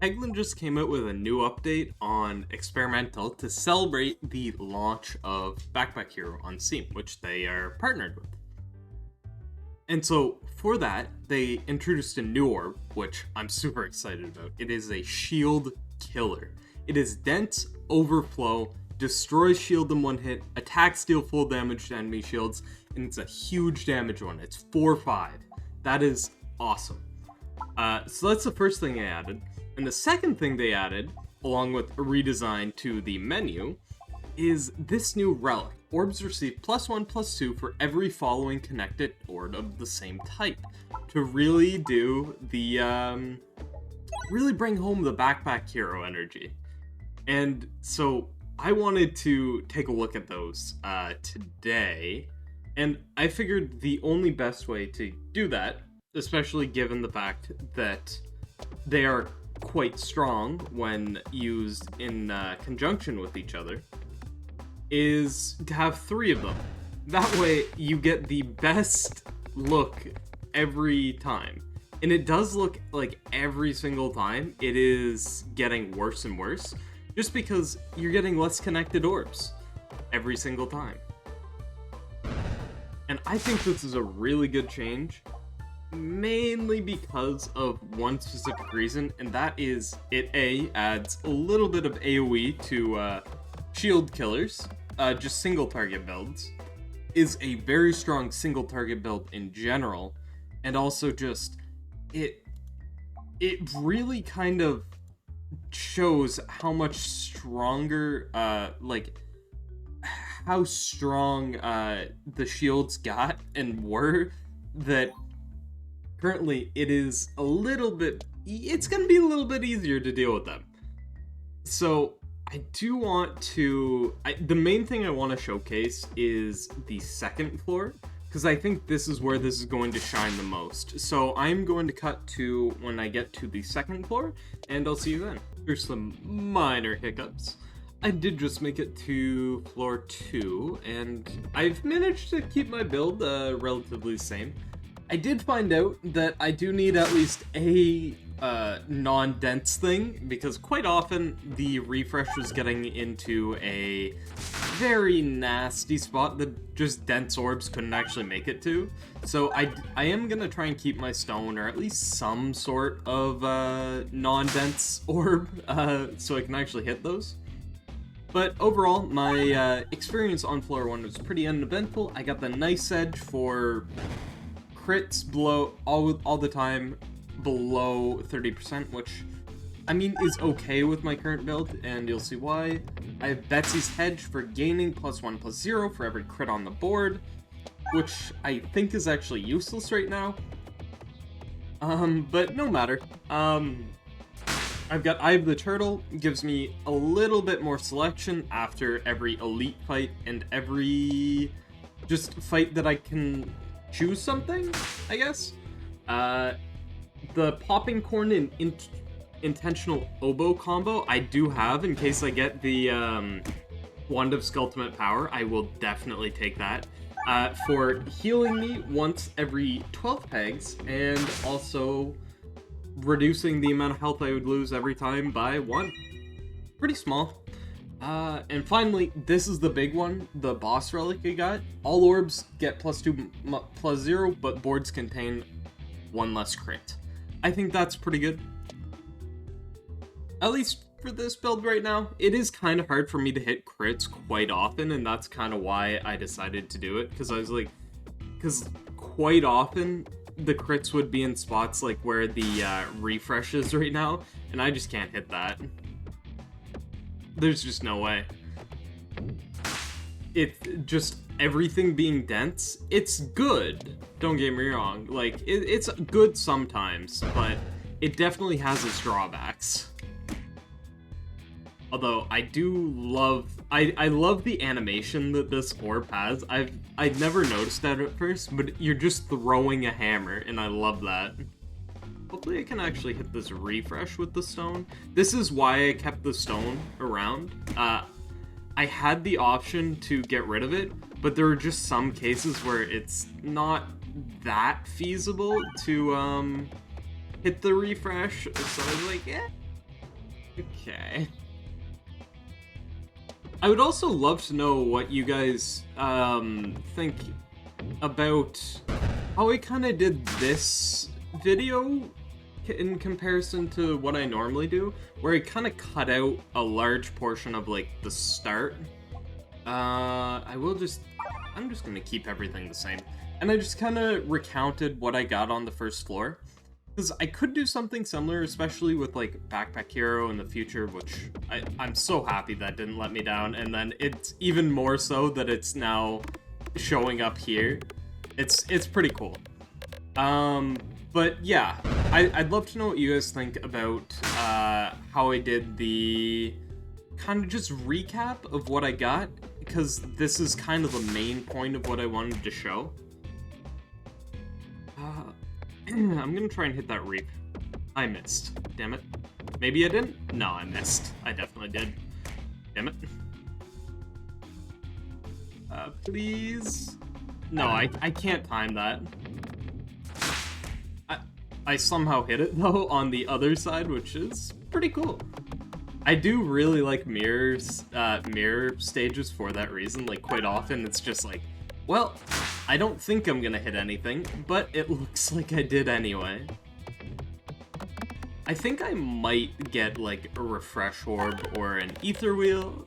Peglin just came out with a new update on Experimental to celebrate the launch of Backpack Hero on Steam, which they are partnered with. And so, for that, they introduced a new orb, which I'm super excited about. It is a shield killer. It is dense, overflow, destroys shield in one hit, attacks deal full damage to enemy shields, and it's a huge damage one. It's 4/5. That is awesome. So that's the first thing they added. And the second thing they added, along with a redesign to the menu, is this new relic. Orbs receive +1/+2 for every following connected orb of the same type. To really do the, really bring home the Backpack Hero energy. And so I wanted to take a look at those today. And I figured the only best way to do that, especially given the fact that they are quite strong when used in conjunction with each other, is to have 3 of them. That way you get the best look every time. And it does look like every single time it is getting worse and worse, just because you're getting less connected orbs every single time. And I think this is a really good change, mainly because of one specific reason, and that is it adds a little bit of AoE to shield killers, just single target builds, is a very strong single target build in general, and also just it really kind of shows how much stronger how strong the shields got and were, that currently it is a little bit, it's gonna be a little bit easier to deal with them. So I do want to, the main thing I want to showcase is the second floor, because I think this is where this is going to shine the most. So I'm going to cut to when I get to the second floor, and I'll see you then. There's some minor hiccups. I did just make it to floor 2, and I've managed to keep my build relatively the same. I did find out that I do need at least a non-dense thing, because quite often the refresh was getting into a very nasty spot that just dense orbs couldn't actually make it to. So I am going to try and keep my stone, or at least some sort of non-dense orb, so I can actually hit those. But overall, my experience on floor 1 was pretty uneventful. I got the nice edge for crits below all the time below 30%, which I mean is okay with my current build, and you'll see why. I have Betsy's Hedge for gaining +1/+0 for every crit on the board, which I think is actually useless right now. But no matter. I have Eye of the Turtle, gives me a little bit more selection after every elite fight and every just fight that I can choose something, I guess. The Popping Corn and Intentional Oboe combo I do have in case I get the Wand of Skulltimate Power. I will definitely take that. For healing me once every 12 pegs, and also reducing the amount of health I would lose every time by 1. Pretty small. And finally, this is the big one, the boss relic I got. All orbs get +2/+0, but boards contain 1 less crit. I think that's pretty good. At least for this build right now. It is kind of hard for me to hit crits quite often, and that's kind of why I decided to do it, because I was like, because quite often the crits would be in spots like where the refresh is right now, and I just can't hit that. There's just no way. It just, everything being dense, it's good, don't get me wrong, like, it's good sometimes, but it definitely has its drawbacks. Although, I do love, I love the animation that this orb has. I'd never noticed that at first, but you're just throwing a hammer, and I love that. Hopefully I can actually hit this refresh with the stone. This is why I kept the stone around. I had the option to get rid of it, but there are just some cases where it's not that feasible to hit the refresh, so I was like, Okay. I would also love to know what you guys think about how I kind of did this video in comparison to what I normally do, where I kind of cut out a large portion of like the start. I'm just gonna keep everything the same, and I just kind of recounted what I got on the first floor. Because I could do something similar, especially with, like, Backpack Hero in the future, which I'm so happy that didn't let me down. And then it's even more so that it's now showing up here. It's pretty cool. But yeah, I'd love to know what you guys think about how I did the kind of just recap of what I got, because this is kind of the main point of what I wanted to show. I'm gonna try and hit that reap. I missed. Damn it. Maybe I didn't? No, I missed. I definitely did. Damn it. Please? No, I can't time that. I somehow hit it, though, on the other side, which is pretty cool. I do really like mirror stages for that reason. Like, quite often, it's just like, well, I don't think I'm gonna hit anything, but it looks like I did anyway. I think I might get, like, a refresh orb or an ether wheel,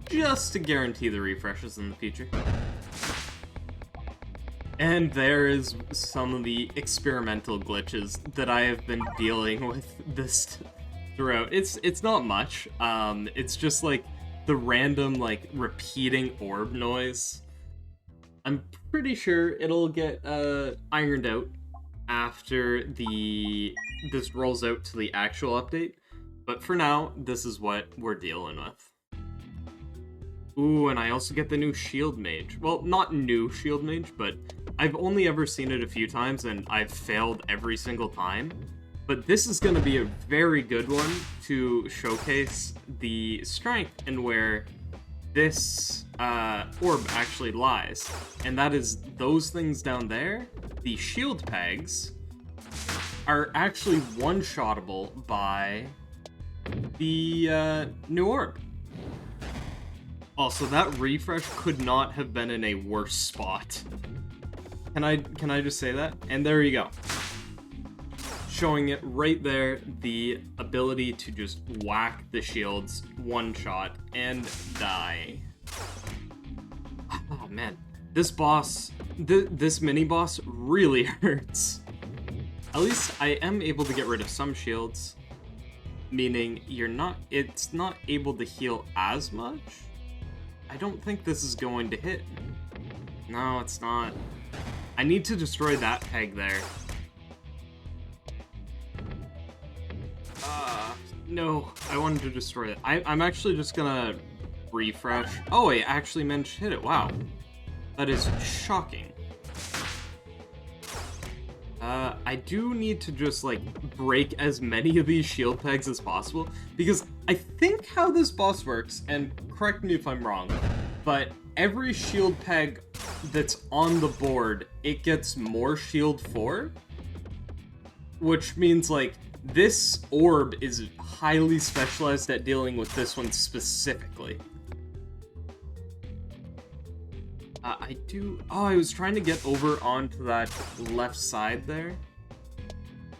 just to guarantee the refreshes in the future. And there is some of the experimental glitches that I have been dealing with this throughout. It's not much. It's just, like, the random, like, repeating orb noise. I'm pretty sure it'll get ironed out after this rolls out to the actual update. But for now, this is what we're dealing with. Ooh, and I also get the new Shield Mage. Well, not new Shield Mage, but I've only ever seen it a few times, and I've failed every single time. But this is going to be a very good one to showcase the strength and where this orb actually lies. And that is those things down there, the shield pegs, are actually one-shottable by the new orb. Also, that refresh could not have been in a worse spot. Can I just say that? And there you go. Showing it right there, the ability to just whack the shields one shot and die. Oh man, this boss, this mini boss really hurts. At least I am able to get rid of some shields, meaning it's not able to heal as much. I don't think this is going to hit. No, it's not. I need to destroy that peg there. No, I wanted to destroy it. I'm actually just gonna refresh. Oh, I actually managed to hit it. Wow. That is shocking. I do need to just, like, break as many of these shield pegs as possible, because I think how this boss works, and correct me if I'm wrong, but every shield peg that's on the board, it gets more shield for, which means, like, this orb is highly specialized at dealing with this one specifically. I was trying to get over onto that left side there.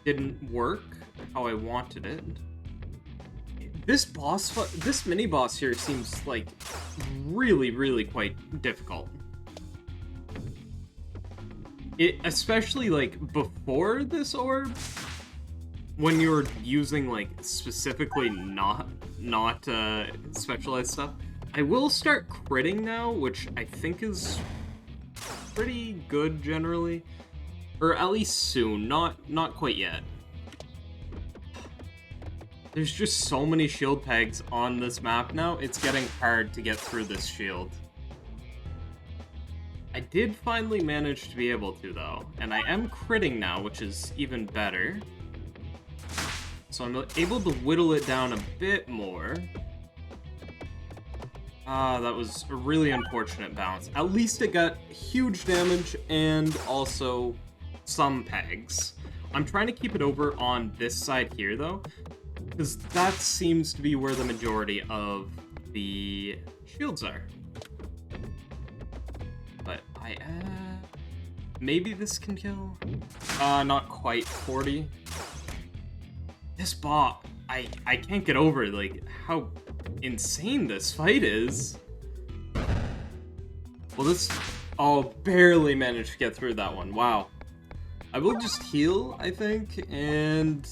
Didn't work how I wanted it. This mini boss here seems like really, really quite difficult. Especially like before this orb, when you're using like specifically not specialized stuff. I will start critting now, which I think is pretty good generally, or at least soon. Not quite yet. There's just so many shield pegs on this map now. It's getting hard to get through this shield. I did finally manage to be able to though, and I am critting now, which is even better. So I'm able to whittle it down a bit more. That was a really unfortunate bounce. At least it got huge damage and also some pegs. I'm trying to keep it over on this side here, though. Because that seems to be where the majority of the shields are. But maybe this can kill? Not quite 40. This bot, I can't get over, like, how insane this fight is. Well, this... Oh, barely managed to get through that one. Wow. I will just heal, I think, and...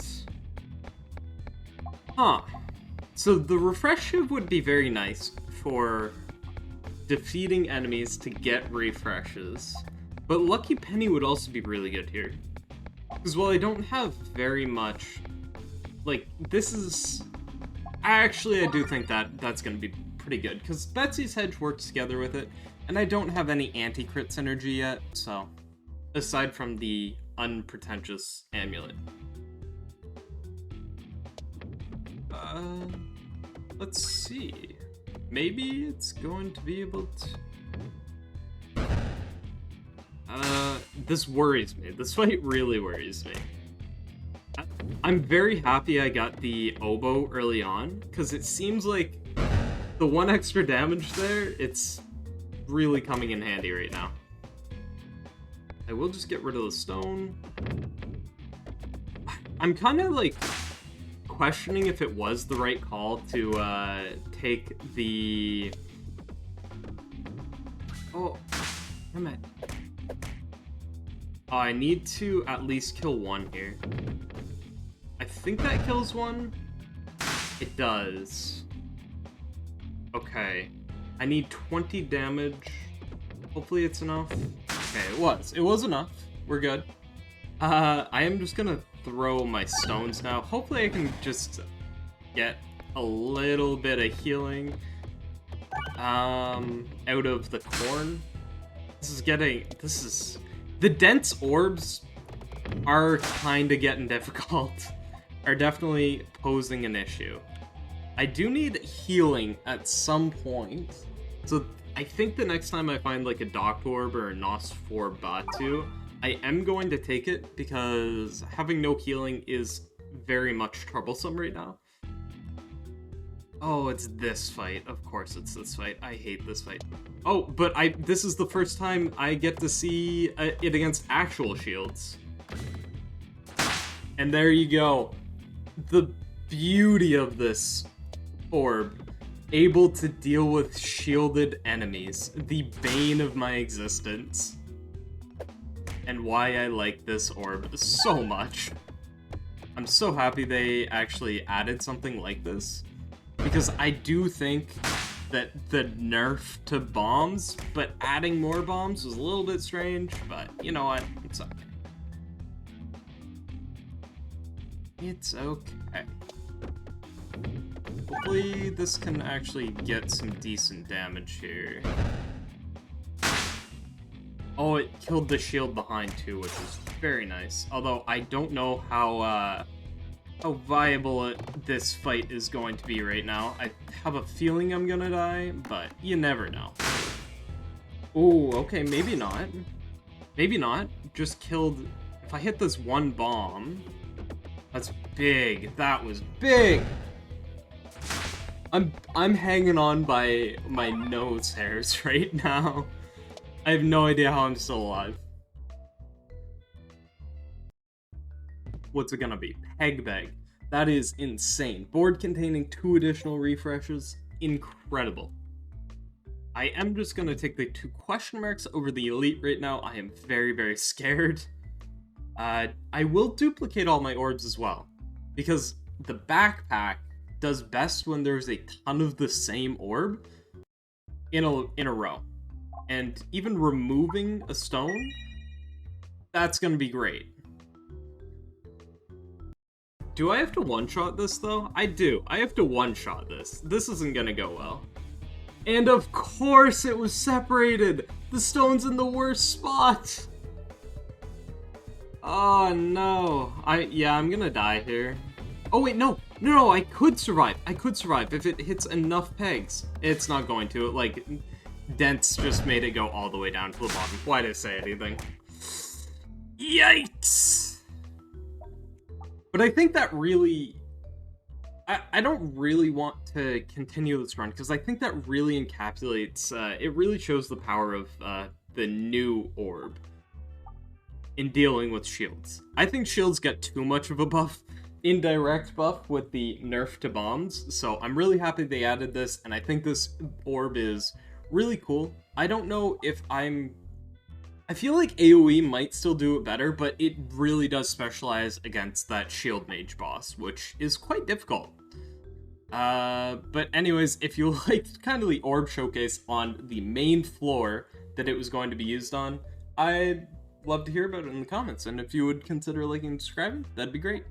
Huh. So the refresh shiv would be very nice for defeating enemies to get refreshes. But Lucky Penny would also be really good here. Because while I don't have very much... Like, this is... Actually, I do think that that's going to be pretty good. Because Betsy's Hedge works together with it. And I don't have any anti-crit synergy yet, so... Aside from the unpretentious amulet. Let's see. Maybe it's going to be able to... This worries me. This fight really worries me. I'm very happy I got the oboe early on, because it seems like the 1 extra damage there, it's really coming in handy right now. I will just get rid of the stone. I'm kind of like questioning if it was the right call to take the... Oh, damn it. Oh, I need to at least kill 1 here. I think that kills 1. It does. Okay. I need 20 damage. Hopefully it's enough. Okay, it was. It was enough. We're good. I am just gonna throw my stones now. Hopefully I can just get a little bit of healing out of the corn. The dense orbs are kinda getting difficult. Are definitely posing an issue. I do need healing at some point. So I think the next time I find like a Doctor Orb or a Nosferatu, I am going to take it because having no healing is very much troublesome right now. Oh, it's this fight. Of course it's this fight. I hate this fight. Oh, but this is the first time I get to see it against actual shields. And there you go. The beauty of this orb. Able to deal with shielded enemies. The bane of my existence. And why I like this orb so much. I'm so happy they actually added something like this. Because I do think that the nerf to bombs, but adding more bombs was a little bit strange, but you know what? It's okay. It's okay. Hopefully this can actually get some decent damage here. Oh, it killed the shield behind too, which is very nice. Although I don't know how viable this fight is going to be right now. I have a feeling I'm gonna die, but you never know. Ooh, okay, maybe not. Maybe not. Just killed... If I hit this 1 bomb... That's big. That was big! I'm hanging on by my nose hairs right now. I have no idea how I'm still alive. What's it gonna be? Peg. That is insane. Board containing 2 additional refreshes. Incredible. I am just gonna take the 2 question marks over the elite right now. I am very, very scared. I will duplicate all my orbs as well. Because the backpack does best when there's a ton of the same orb in a row. And even removing a stone, that's gonna be great. Do I have to one-shot this, though? I do. I have to one-shot this. This isn't gonna go well. And of course it was separated! The stone's in the worst spot! Oh, no. I'm gonna die here. Oh, wait, no! No, I could survive. I could survive if it hits enough pegs. It's not going to. Like, Dents just made it go all the way down to the bottom. Why did I say anything? Yikes! But I think that really I don't really want to continue this run because I think that really encapsulates, it really shows the power of the new orb in dealing with shields. I think shields get too much of a buff, indirect buff with the nerf to bombs, so I'm really happy they added this, and I think this orb is really cool. I don't know if I feel like AoE might still do it better, but it really does specialize against that shield mage boss, which is quite difficult. But anyways, if you liked kind of the orb showcase on the main floor that it was going to be used on, I'd love to hear about it in the comments, and if you would consider liking and subscribing, that'd be great.